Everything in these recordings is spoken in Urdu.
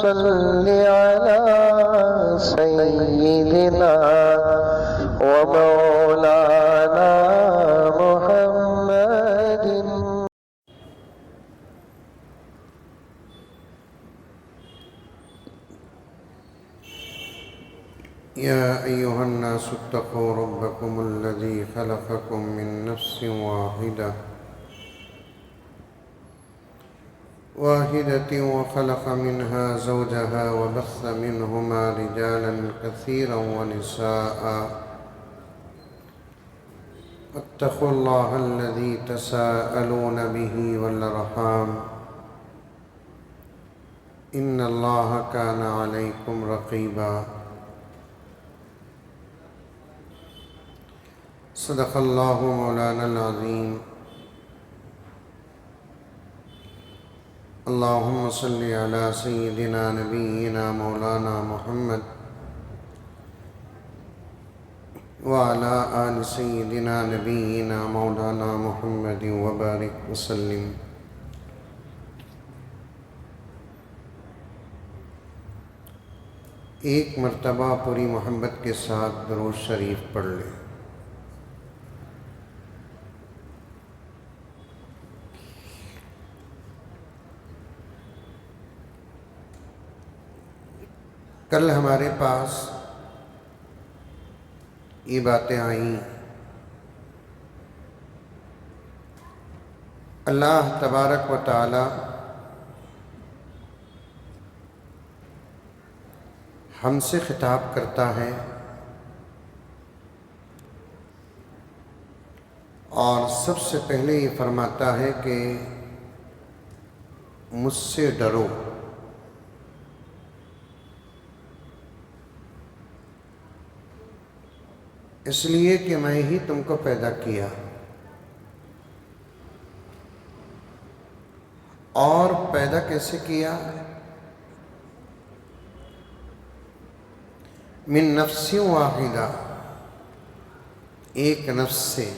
صل على سيدنا ومولانا محمد. يا أيها الناس اتقوا ربكم الذي خلقكم من نفس واحدة وخلق منها زوجها وبث منهما رجالا كثيرا ونساء. واتقوا الله الذي تساءلون به والأرحام إن الله كان عليكم رقيبا. صدق الله مولانا العظيم. اللهم صل على سيدنا نبينا مولانا محمد وعلى آل سيدنا نبينا مولانا محمد وبارك وسلم. ایک مرتبہ پوری محبت کے ساتھ درود شریف پڑھ لیں. کل ہمارے پاس یہ باتیں آئیں، اللہ تبارک و تعالی ہم سے خطاب کرتا ہے اور سب سے پہلے یہ فرماتا ہے کہ مجھ سے ڈرو. اس لیے کہ میں ہی تم کو پیدا کیا اور پیدا کیسے کیا؟ من نفس واحدہ، ایک نفس سے.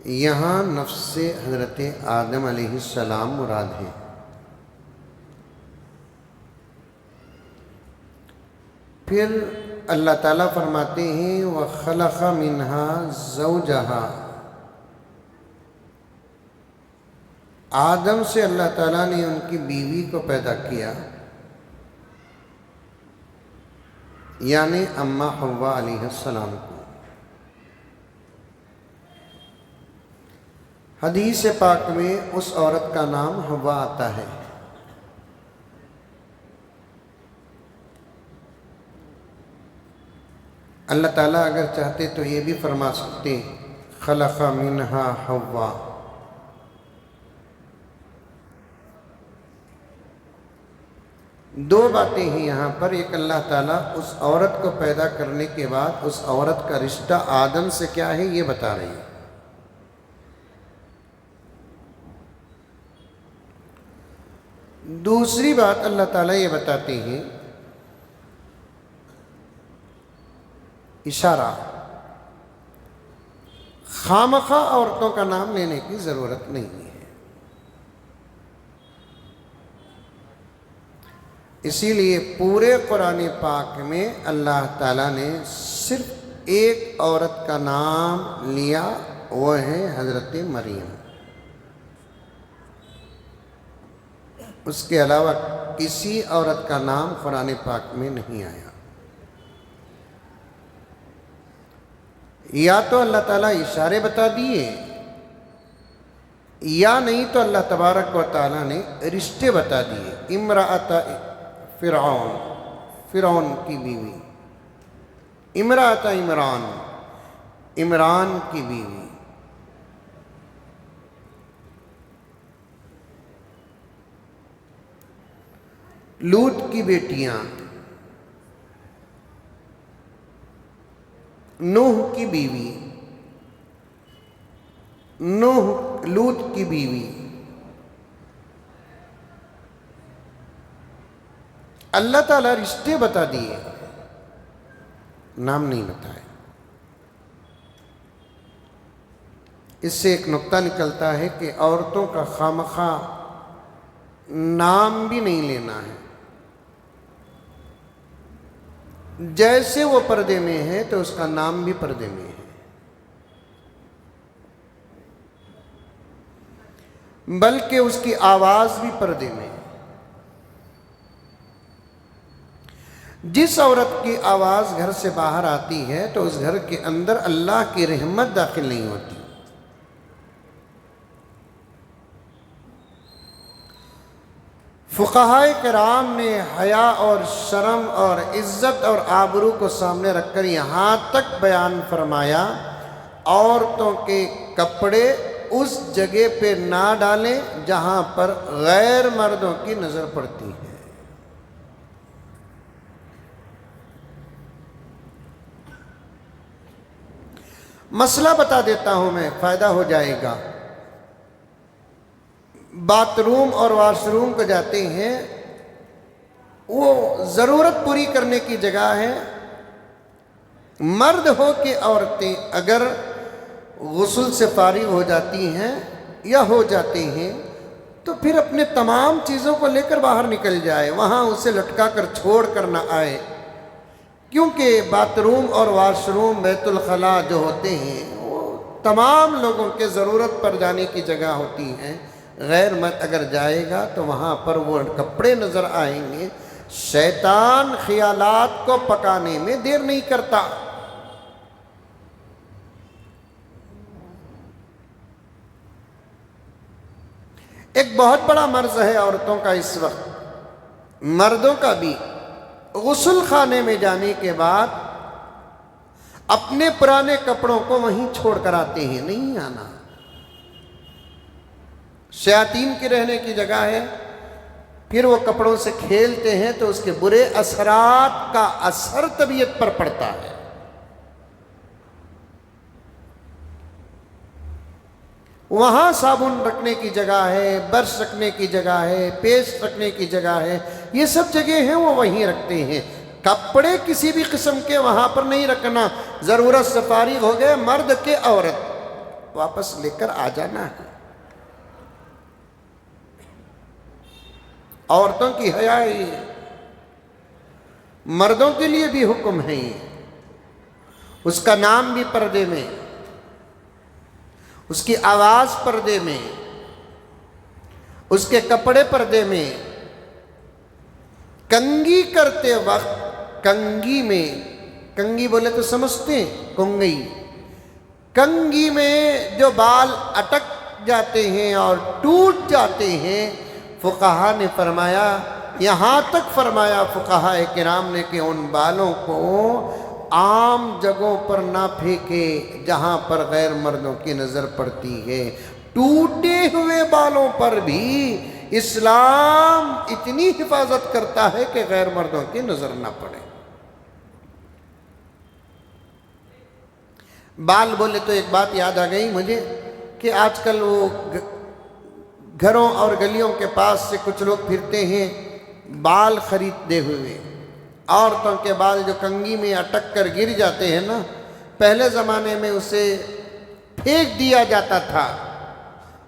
یہاں نفس سے حضرت آدم علیہ السلام مراد ہے. پھر اللہ تعالیٰ فرماتے ہیں وَخَلَقَ مِنْهَا زَوْجَهَا. آدم سے اللہ تعالیٰ نے ان کی بیوی کو پیدا کیا، یعنی اماں حوا علیہ السلام کو. حدیث پاک میں اس عورت کا نام حوا آتا ہے. اللہ تعالیٰ اگر چاہتے تو یہ بھی فرما سکتے خلق منہا حوا. دو باتیں ہیں یہاں پر. ایک، اللہ تعالیٰ اس عورت کو پیدا کرنے کے بعد اس عورت کا رشتہ آدم سے کیا ہے یہ بتا رہے ہیں. دوسری بات اللہ تعالیٰ یہ بتاتے ہیں، اشارہ، خامخواہ عورتوں کا نام لینے کی ضرورت نہیں ہے. اسی لیے پورے قرآن پاک میں اللہ تعالیٰ نے صرف ایک عورت کا نام لیا، وہ ہے حضرت مریم. اس کے علاوہ کسی عورت کا نام قرآن پاک میں نہیں آیا. یا تو اللہ تعالیٰ اشارے بتا دیے، یا نہیں تو اللہ تبارک و تعالیٰ نے رشتے بتا دیے. امرأۃ فرعون، فرعون کی بیوی. امرأۃ عمران، عمران کی بیوی. لوط کی بیٹیاں، نوح کی بیوی، نوح لوط کی بیوی. اللہ تعالیٰ رشتے بتا دیے، نام نہیں بتائے. اس سے ایک نقطہ نکلتا ہے کہ عورتوں کا خامخواہ نام بھی نہیں لینا ہے. جیسے وہ پردے میں ہے تو اس کا نام بھی پردے میں ہے. بلکہ اس کی آواز بھی پردے میں ہے. جس عورت کی آواز گھر سے باہر آتی ہے تو اس گھر کے اندر اللہ کی رحمت داخل نہیں ہوتی. فقہائے کرام نے حیا اور شرم اور عزت اور آبرو کو سامنے رکھ کر یہاں تک بیان فرمایا عورتوں کے کپڑے اس جگہ پہ نہ ڈالیں جہاں پر غیر مردوں کی نظر پڑتی ہے. مسئلہ بتا دیتا ہوں میں، فائدہ ہو جائے گا. باتھ روم اور واش روم کو جاتے ہیں، وہ ضرورت پوری کرنے کی جگہ ہے. مرد ہو کہ عورتیں اگر غسل سے فارغ ہو جاتی ہیں یا ہو جاتے ہیں تو پھر اپنے تمام چیزوں کو لے کر باہر نکل جائے، وہاں اسے لٹکا کر چھوڑ کر نہ آئے. کیونکہ باتھ روم اور واش روم بیت الخلاء جو ہوتے ہیں وہ تمام لوگوں کے ضرورت پر جانے کی جگہ ہوتی ہیں. غیر مرد اگر جائے گا تو وہاں پر وہ کپڑے نظر آئیں گے. شیطان خیالات کو پکانے میں دیر نہیں کرتا. ایک بہت بڑا مرض ہے عورتوں کا اس وقت، مردوں کا بھی. غسل خانے میں جانے کے بعد اپنے پرانے کپڑوں کو وہیں چھوڑ کر آتے ہیں، نہیں آنا. شیاطین کی رہنے کی جگہ ہے. پھر وہ کپڑوں سے کھیلتے ہیں تو اس کے برے اثرات کا اثر طبیعت پر پڑتا ہے. وہاں صابن رکھنے کی جگہ ہے، برش رکھنے کی جگہ ہے، پیسٹ رکھنے کی جگہ ہے، یہ سب جگہ ہیں وہ وہیں رکھتے ہیں. کپڑے کسی بھی قسم کے وہاں پر نہیں رکھنا. ضرورت سے فارغ ہو گئے مرد کے عورت واپس لے کر آ جانا ہے. عورتوں کی حیا ہے یہ، مردوں کے لیے بھی حکم ہے یہ. اس کا نام بھی پردے میں، اس کی آواز پردے میں، اس کے کپڑے پردے میں. کنگھی کرتے وقت کنگھی میں، کنگھی بولے تو سمجھتے ہیں، کنگھی، کنگھی میں جو بال اٹک جاتے ہیں اور ٹوٹ جاتے ہیں، فقہا نے فرمایا، یہاں تک فرمایا فقہاء کرام نے کہ ان بالوں کو عام جگہوں پر نہ پھینکے جہاں پر غیر مردوں کی نظر پڑتی ہے. ٹوٹے ہوئے بالوں پر بھی اسلام اتنی حفاظت کرتا ہے کہ غیر مردوں کی نظر نہ پڑے. بال بولے تو ایک بات یاد آ گئی مجھے کہ آج کل وہ گھروں اور گلیوں کے پاس سے کچھ لوگ پھرتے ہیں بال خریدتے ہوئے. عورتوں کے بال جو کنگھی میں اٹک کر گر جاتے ہیں نا، پہلے زمانے میں اسے پھینک دیا جاتا تھا،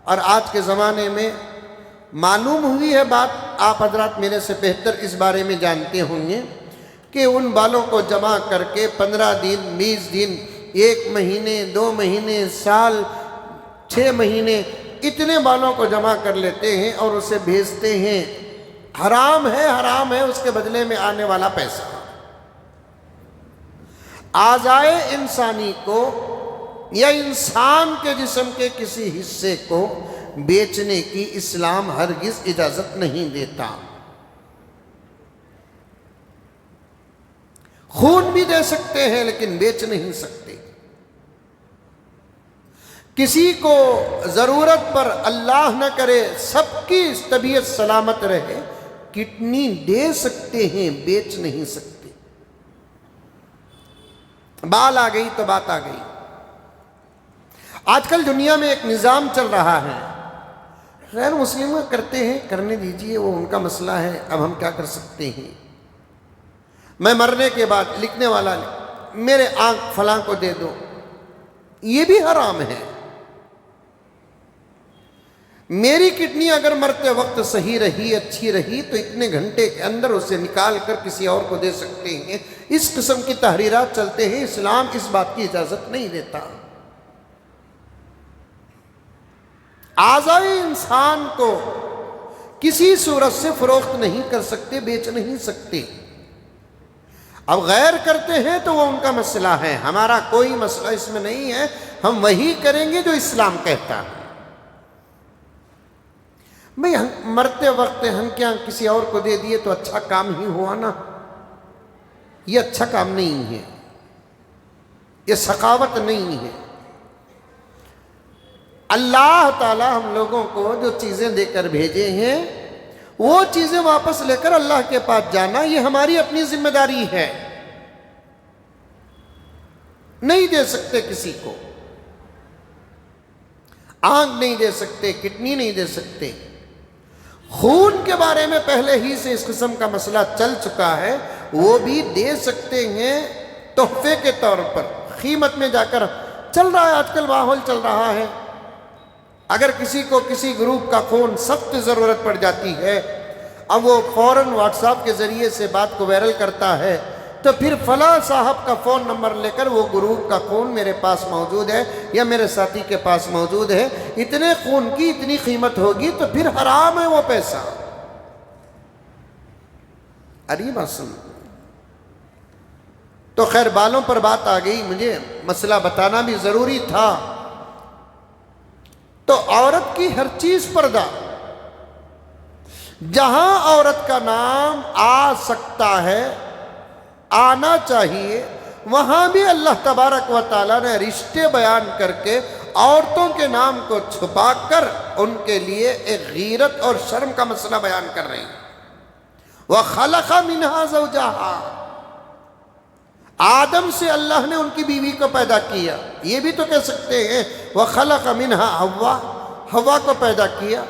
اور آج کے زمانے میں معلوم ہوئی ہے بات، آپ حضرات میرے سے بہتر اس بارے میں جانتے ہوں گے کہ ان بالوں کو جمع کر کے 15 دن 20 دن 1 مہینے 2 مہینے سال 6 مہینے اتنے بالوں کو جمع کر لیتے ہیں اور اسے بھیجتے ہیں. حرام ہے، حرام ہے اس کے بدلے میں آنے والا پیسہ. اعضائے انسانی کو یا انسان کے جسم کے کسی حصے کو بیچنے کی اسلام ہرگز اجازت نہیں دیتا. خون بھی دے سکتے ہیں لیکن بیچ نہیں سکتے. کسی کو ضرورت پر اللہ نہ کرے سب کی طبیعت سلامت رہے کڈنی دے سکتے ہیں، بیچ نہیں سکتے. بال آ گئی تو بات آ گئی. آج کل دنیا میں ایک نظام چل رہا ہے، غیر مسلم کرتے ہیں، کرنے دیجئے، وہ ان کا مسئلہ ہے، اب ہم کیا کر سکتے ہیں. میں مرنے کے بعد لکھنے والا میرے آنکھ فلاں کو دے دو، یہ بھی حرام ہے. میری کڈنی اگر مرتے وقت صحیح رہی، اچھی رہی، تو اتنے گھنٹے کے اندر اسے نکال کر کسی اور کو دے سکتے ہیں۔ اس قسم کی تحریرات چلتے ہیں، اسلام اس بات کی اجازت نہیں دیتا۔ اعضائے انسان کو کسی صورت سے فروخت نہیں کر سکتے، بیچ نہیں سکتے۔ اب غیر کرتے ہیں تو وہ ان کا مسئلہ ہے، ہمارا کوئی مسئلہ اس میں نہیں ہے، ہم وہی کریں گے جو اسلام کہتا ہے۔ بھئی مرتے وقت ہنکیاں کسی اور کو دے دیے تو اچھا کام ہی ہوا نا، یہ اچھا کام نہیں ہے، یہ سخاوت نہیں ہے۔ اللہ تعالی ہم لوگوں کو جو چیزیں دے کر بھیجے ہیں وہ چیزیں واپس لے کر اللہ کے پاس جانا، یہ ہماری اپنی ذمہ داری ہے۔ نہیں دے سکتے کسی کو، آنکھ نہیں دے سکتے، کڈنی نہیں دے سکتے۔ خون کے بارے میں پہلے ہی سے اس قسم کا مسئلہ چل چکا ہے، وہ بھی دے سکتے ہیں تحفے کے طور پر، قیمت میں جا کر چل رہا ہے، آج کل ماحول چل رہا ہے۔ اگر کسی کو کسی گروپ کا خون سخت ضرورت پڑ جاتی ہے، اب وہ فوراً واٹس ایپ کے ذریعے سے بات کو وائرل کرتا ہے، تو پھر فلاں صاحب کا فون نمبر لے کر وہ گروپ کا خون میرے پاس موجود ہے یا میرے ساتھی کے پاس موجود ہے، اتنے خون کی اتنی قیمت ہوگی، تو پھر حرام ہے وہ پیسہ۔ عریب اصل تو خیر بالوں پر بات آ گئی، مجھے مسئلہ بتانا بھی ضروری تھا۔ تو عورت کی ہر چیز پردہ، جہاں عورت کا نام آ سکتا ہے، آنا چاہیے، وہاں بھی اللہ تبارک و تعالیٰ نے رشتے بیان کر کے عورتوں کے نام کو چھپا کر ان کے لیے ایک غیرت اور شرم کا مسئلہ بیان کر رہے ہیں۔ وَخَلَقَ مِنْهَا زَوْجَهَا، آدم سے اللہ نے ان کی بیوی کو پیدا کیا۔ یہ بھی تو کہہ سکتے ہیں وَخَلَقَ مِنْهَا حَوَّا، حوا کو پیدا کیا۔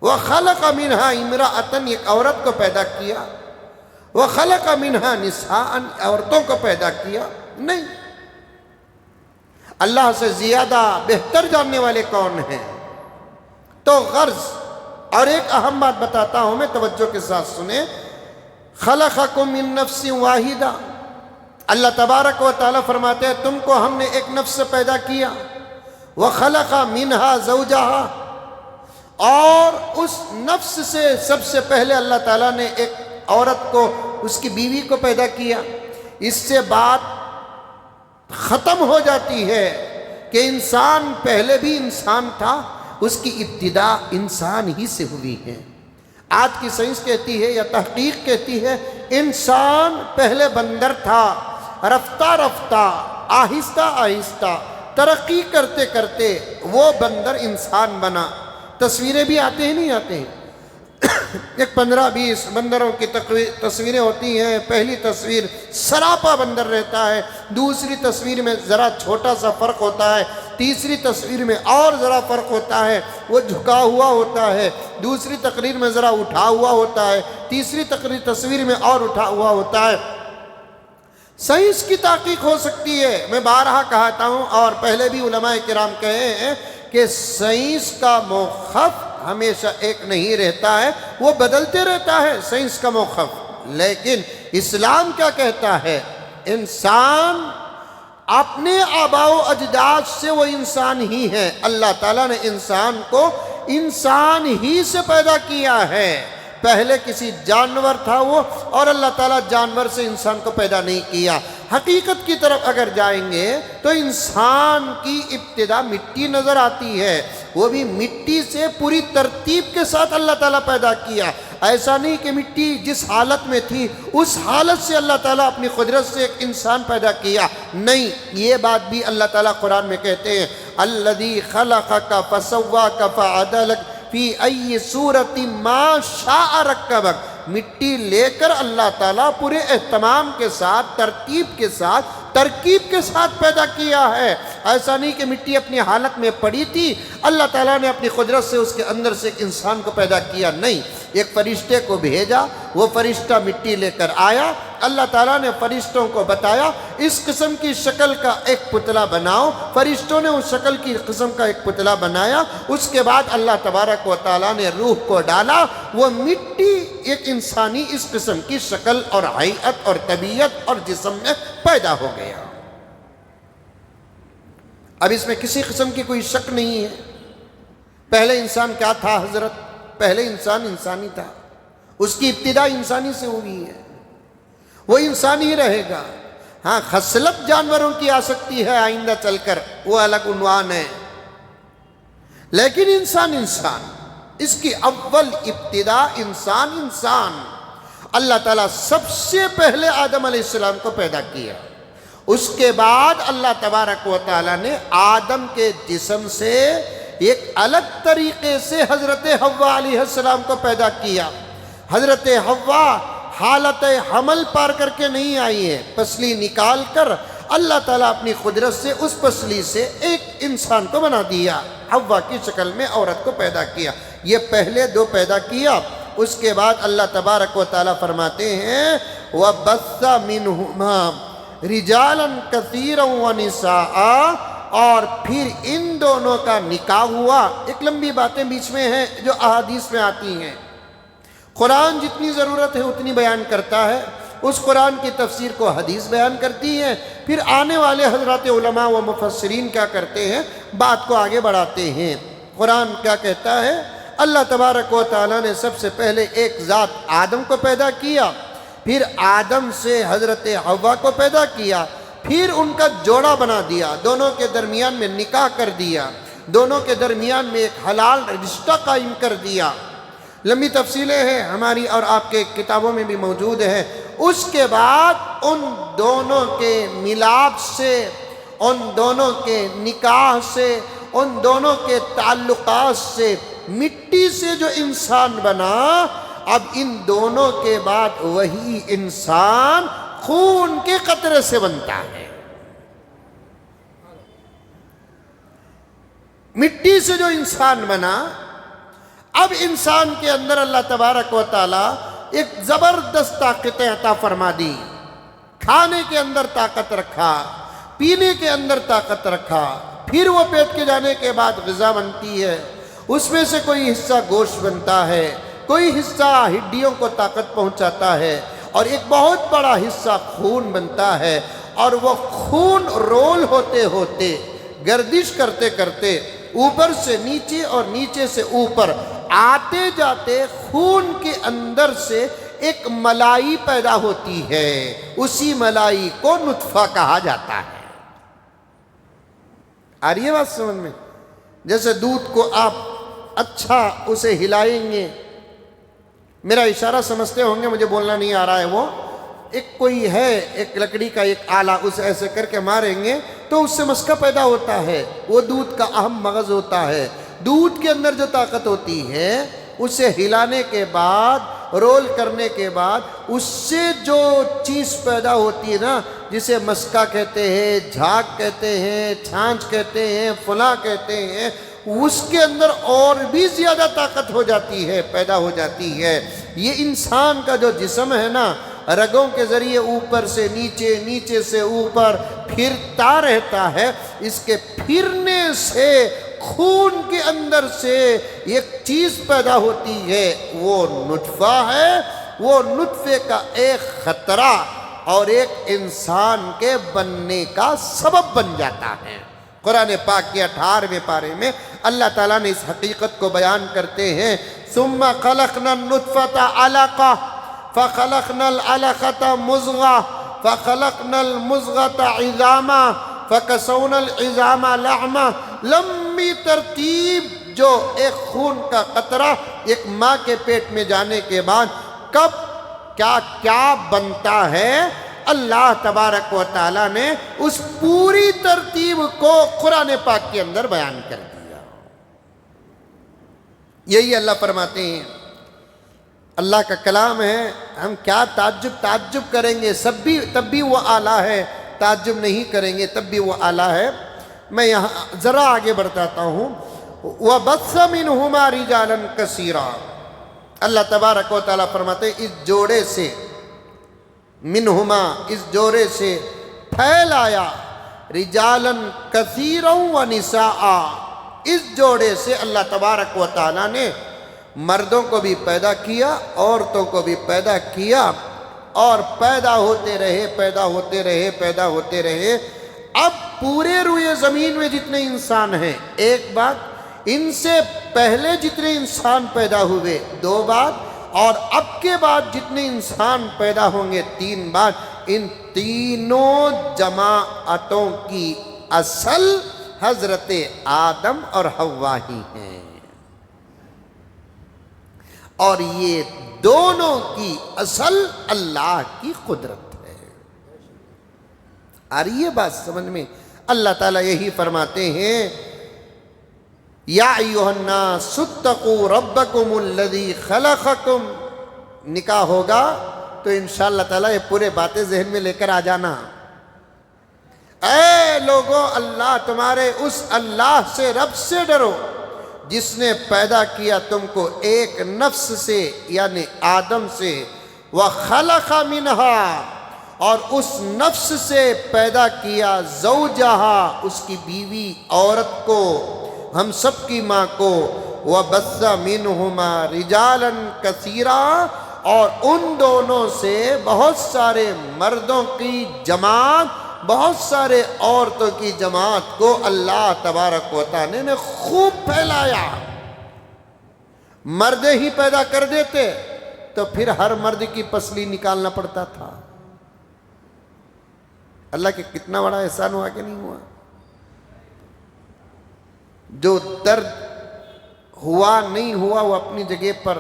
وَخَلَقَ مِنْهَا امْرَأَةً، ایک عورت کو پیدا کیا۔ وَخَلَقَ مِنْهَا نِسَاءً، عورتوں کو پیدا کیا نہیں۔ اللہ سے زیادہ بہتر جاننے والے کون ہیں؟ تو غرض اور ایک اہم بات بتاتا ہوں میں، توجہ کے ساتھ سنیں۔ خَلَقَكُم مِّن نَفْسٍ وَاحِدَةٍ، اللہ تبارک و تعالیٰ فرماتے ہیں تم کو ہم نے ایک نفس سے پیدا کیا۔ وَخَلَقَ مِنْهَا زَوْجَهَا، اور اس نفس سے سب سے پہلے اللہ تعالیٰ نے ایک عورت کو، اس کی بیوی کو پیدا کیا۔ اس سے بات ختم ہو جاتی ہے کہ انسان پہلے بھی انسان تھا، اس کی ابتدا انسان ہی سے ہوئی ہے۔ آج کی سائنس کہتی ہے یا تحقیق کہتی ہے انسان پہلے بندر تھا، رفتہ رفتہ آہستہ آہستہ ترقی کرتے کرتے وہ بندر انسان بنا۔ تصویریں بھی آتے ہیں نہیں آتے ہیں، ایک 15-20 بندروں کی تصویریں ہوتی ہیں۔ پہلی تصویر سراپا بندر رہتا ہے، دوسری تصویر میں ذرا چھوٹا سا فرق ہوتا ہے، تیسری تصویر میں اور ذرا فرق ہوتا ہے، وہ جھکا ہوا ہوتا ہے، دوسری تقریر میں ذرا اٹھا ہوا ہوتا ہے، تیسری تصویر میں اور اٹھا ہوا ہوتا ہے۔ سائنس کی تحقیق ہو سکتی ہے، میں بارہا کہتا ہوں اور پہلے بھی علماء کرام کہے ہیں کہ سائنس کا موقف ہمیشہ ایک نہیں رہتا ہے، وہ بدلتے رہتا ہے سائنس کا موقف۔ لیکن اسلام کیا کہتا ہے؟ انسان اپنے آباء و اجداد سے وہ انسان ہی ہے۔ اللہ تعالیٰ نے انسان کو انسان ہی سے پیدا کیا ہے۔ پہلے کسی جانور تھا وہ، اور اللہ تعالیٰ جانور سے انسان کو پیدا نہیں کیا۔ حقیقت کی طرف اگر جائیں گے تو انسان کی ابتدا مٹی نظر آتی ہے، وہ بھی مٹی سے پوری ترتیب کے ساتھ اللہ تعالیٰ پیدا کیا۔ ایسا نہیں کہ مٹی جس حالت میں تھی اس حالت سے اللہ تعالیٰ اپنی قدرت سے ایک انسان پیدا کیا، نہیں۔ یہ بات بھی اللہ تعالیٰ قرآن میں کہتے ہیں الذی خلقک فسواک فعدلک فی ای صورت ما شاء رکبک، مٹی لے کر اللہ تعالیٰ پورے اہتمام کے ساتھ، ترتیب کے ساتھ، ترکیب کے ساتھ پیدا کیا ہے۔ ایسا نہیں کہ مٹی اپنی حالت میں پڑی تھی، اللہ تعالیٰ نے اپنی قدرت سے اس کے اندر سے ایک انسان کو پیدا کیا، نہیں۔ ایک فرشتے کو بھیجا، وہ فرشتہ مٹی لے کر آیا، اللہ تعالیٰ نے فرشتوں کو بتایا اس قسم کی شکل کا ایک پتلا بناؤ، فرشتوں نے اس شکل کی قسم کا ایک پتلا بنایا، اس کے بعد اللہ تبارک و تعالیٰ نے روح کو ڈالا، وہ مٹی ایک انسانی اس قسم کی شکل اور حیت اور طبیعت اور جسم میں پیدا ہو گیا۔ اب اس میں کسی قسم کی کوئی شک نہیں ہے، پہلے انسان کیا تھا حضرت؟ پہلے انسان انسانی تھا، اس کی ابتدا انسانی سے ہوئی ہے، وہ انسان ہی رہے گا۔ ہاں خصلت جانوروں کی آ سکتی ہے آئندہ چل کر، وہ الگ عنوان ہے، لیکن انسان انسان، اس کی اول ابتدا انسان۔ اللہ تعالیٰ سب سے پہلے آدم علیہ السلام کو پیدا کیا، اس کے بعد اللہ تبارک و تعالیٰ نے آدم کے جسم سے ایک الگ طریقے سے حضرت حوا علیہ السلام کو پیدا کیا۔ حضرت حوا حالت حمل پار کر کے نہیں آئی ہے، پسلی نکال کر اللہ تعالیٰ اپنی قدرت سے اس پسلی سے ایک انسان کو بنا دیا، حوا کی شکل میں عورت کو پیدا کیا۔ یہ پہلے دو پیدا کیا، اس کے بعد اللہ تبارک و تعالیٰ فرماتے ہیں وَبَثَّ مِنْهُمَا رِجَالًا كَثِيرًا وَنِسَاءً، اور پھر ان دونوں کا نکاح ہوا۔ ایک لمبی باتیں بیچ میں ہیں جو احادیث میں آتی ہیں، قرآن جتنی ضرورت ہے اتنی بیان کرتا ہے، اس قرآن کی تفسیر کو حدیث بیان کرتی ہے، پھر آنے والے حضرات علماء و مفسرین کیا کرتے ہیں، بات کو آگے بڑھاتے ہیں۔ قرآن کیا کہتا ہے؟ اللہ تبارک و تعالیٰ نے سب سے پہلے ایک ذات آدم کو پیدا کیا، پھر آدم سے حضرت حوا کو پیدا کیا، پھر ان کا جوڑا بنا دیا، دونوں کے درمیان میں نکاح کر دیا، دونوں کے درمیان میں ایک حلال رشتہ قائم کر دیا۔ لمبی تفصیلیں ہیں، ہماری اور آپ کے کتابوں میں بھی موجود ہیں۔ اس کے بعد ان دونوں کے ملاپ سے، ان دونوں کے نکاح سے، ان دونوں کے تعلقات سے، مٹی سے جو انسان بنا، اب ان دونوں کے بعد وہی انسان خون کے قطرے سے بنتا ہے۔ مٹی سے جو انسان بنا، اب انسان کے اندر اللہ تبارک و تعالیٰ ایک زبردست طاقت عطا فرما دی، کھانے کے اندر طاقت رکھا، پینے کے اندر طاقت رکھا، پھر وہ پیٹ کے جانے کے بعد غذا بنتی ہے، اس میں سے کوئی حصہ گوشت بنتا ہے، کوئی حصہ ہڈیوں کو طاقت پہنچاتا ہے، اور ایک بہت بڑا حصہ خون بنتا ہے، اور وہ خون رول ہوتے ہوتے، گردش کرتے کرتے اوپر سے نیچے اور نیچے سے اوپر آتے جاتے خون کے اندر سے ایک ملائی پیدا ہوتی ہے، اسی ملائی کو نطفہ کہا جاتا ہے۔ آ رہی ہے بات سمجھ میں؟ جیسے دودھ کو آپ اچھا اسے ہلائیں گے، میرا اشارہ سمجھتے ہوں گے، مجھے بولنا نہیں آ رہا ہے، وہ ایک کوئی ہے، ایک لکڑی کا ایک آلہ، اسے ایسے کر کے ماریں گے تو اس سے مسکہ پیدا ہوتا ہے، وہ دودھ کا اہم مغز ہوتا ہے۔ دودھ کے اندر جو طاقت ہوتی ہے، اسے ہلانے کے بعد، رول کرنے کے بعد، اس سے جو چیز پیدا ہوتی ہے نا، جسے مسکہ کہتے ہیں، جھاگ کہتے ہیں، چھانچ کہتے ہیں، فلاں کہتے ہیں، اس کے اندر اور بھی زیادہ طاقت ہو جاتی ہے، پیدا ہو جاتی ہے۔ یہ انسان کا جو جسم ہے نا، رگوں کے ذریعے اوپر سے نیچے، نیچے سے اوپر پھرتا رہتا ہے، اس کے پھرنے سے خون کے اندر سے ایک چیز پیدا ہوتی ہے، وہ نطفہ ہے، وہ نطفے کا ایک خطرہ اور ایک انسان کے بننے کا سبب بن جاتا ہے۔ قرآن پاک کے 18ویں پارے میں اللہ تعالیٰ نے اس حقیقت کو بیان کرتے ہیں، ثم خلقنا النطفة علقة فخلقنا العلقة مضغة فخلقنا المضغة عظاما فكسونا العظام لحما۔ لمبی ترتیب، جو ایک خون کا قطرہ ایک ماں کے پیٹ میں جانے کے بعد کب کیا کیا بنتا ہے، اللہ تبارک و تعالیٰ نے اس پوری ترتیب کو قرآن پاک کے اندر بیان کر دیا۔ یہی اللہ فرماتے ہیں، اللہ کا کلام ہے، ہم کیا تعجب کریں گے، تب بھی وہ اعلیٰ ہے، تعجب نہیں کریں گے تب بھی وہ اعلیٰ ہے۔ میں یہاں ذرا آگے بڑھاتا ہوں، وَبَثَّ مِنْهُمَا رِجَالًا كَثِيرًا، اللہ تبارک و تعالیٰ فرماتے ہیں اس جوڑے سے منہما اس جوڑے سے پھیلایا رجالن کثیرا و نساء، اس جوڑے سے اللہ تبارک و تعالیٰ نے مردوں کو بھی پیدا کیا، عورتوں کو بھی پیدا کیا، اور پیدا ہوتے رہے پیدا ہوتے رہے پیدا ہوتے رہے۔ اب پورے روئے زمین میں جتنے انسان ہیں، ایک بات، ان سے پہلے جتنے انسان پیدا ہوئے، دو بات، اور اب کے بعد جتنے انسان پیدا ہوں گے، تین بات۔ ان تینوں جماعتوں کی اصل حضرت آدم اور حوا ہی ہیں، اور یہ دونوں کی اصل اللہ کی قدرت ہے۔ اور یہ بات سمجھ میں، اللہ تعالیٰ یہی فرماتے ہیں یا ایھا الناس اتقوا ربکم الذی خلقکم۔ نکاح ہوگا تو انشاءاللہ تعالیٰ یہ پورے باتیں ذہن میں لے کر آ جانا۔ اے لوگوں، اللہ تمہارے اس اللہ سے، رب سے ڈرو جس نے پیدا کیا تم کو ایک نفس سے یعنی آدم سے، وَخَلَقَ مِنْهَا، اور اس نفس سے پیدا کیا زوجہا، اس کی بیوی عورت کو، ہم سب کی ماں کو، وَبَثَّ مِنْهُمَا رِجَالًا كَثِيرًا، اور ان دونوں سے بہت سارے مردوں کی جماعت، بہت سارے عورتوں کی جماعت کو اللہ تبارک و تعالی نے خوب پھیلایا۔ مرد ہی پیدا کر دیتے تو پھر ہر مرد کی پسلی نکالنا پڑتا تھا۔ اللہ کے کتنا بڑا احسان ہوا کہ نہیں ہوا؟ جو درد ہوا نہیں ہوا وہ اپنی جگہ پر،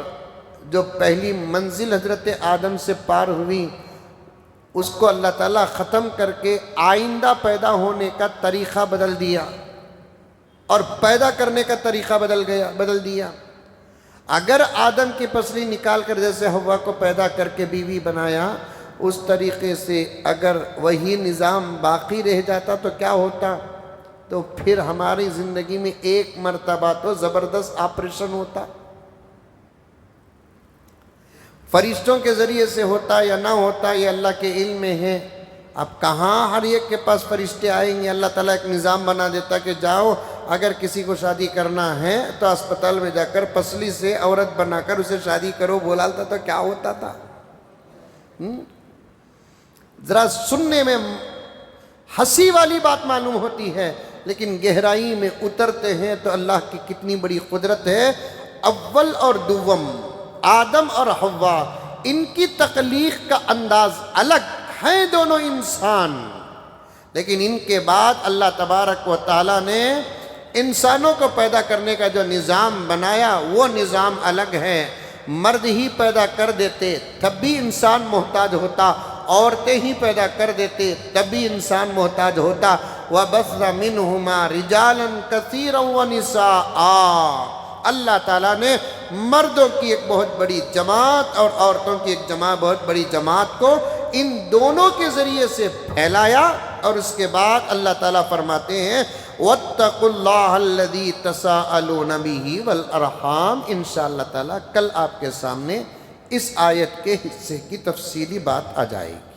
جو پہلی منزل حضرت آدم سے پار ہوئی اس کو اللہ تعالیٰ ختم کر کے آئندہ پیدا ہونے کا طریقہ بدل دیا، اور پیدا کرنے کا طریقہ بدل دیا۔ اگر آدم کی پسلی نکال کر جیسے حوا کو پیدا کر کے بیوی بنایا، اس طریقے سے اگر وہی نظام باقی رہ جاتا تو کیا ہوتا؟ تو پھر ہماری زندگی میں ایک مرتبہ تو زبردست آپریشن ہوتا، فرشتوں کے ذریعے سے ہوتا یا نہ ہوتا یہ اللہ کے علم میں ہے۔ اب کہاں ہر ایک کے پاس فرشتے آئیں گے؟ اللہ تعالیٰ ایک نظام بنا دیتا کہ جاؤ، اگر کسی کو شادی کرنا ہے تو اسپتال میں جا کر پسلی سے عورت بنا کر اسے شادی کرو بولالتا تو کیا ہوتا تھا؟ ذرا سننے میں ہنسی والی بات معلوم ہوتی ہے، لیکن گہرائی میں اترتے ہیں تو اللہ کی کتنی بڑی قدرت ہے۔ اول اور دوم آدم اور حوا، ان کی تخلیق کا انداز الگ ہیں، دونوں انسان، لیکن ان کے بعد اللہ تبارک و تعالیٰ نے انسانوں کو پیدا کرنے کا جو نظام بنایا وہ نظام الگ ہے۔ مرد ہی پیدا کر دیتے تب بھی انسان محتاج ہوتا، عورتیں ہی پیدا کر دیتے تب بھی انسان محتاج ہوتا۔ وَبَثَّ مِنْهُمَا رِجَالًا كَثِيرًا وَنِسَاءً، اللہ تعالیٰ نے مردوں کی ایک بہت بڑی جماعت اور عورتوں کی ایک بہت بڑی جماعت کو ان دونوں کے ذریعے سے پھیلایا، اور اس کے بعد اللہ تعالیٰ فرماتے ہیں وَاتَّقُوا اللَّهَ الَّذِي تَسَاءَلُونَ بِهِ وَالْأَرْحَامَ۔ انشاءاللہ تعالیٰ کل آپ کے سامنے اس آیت کے حصے کی تفصیلی بات آ جائے گی۔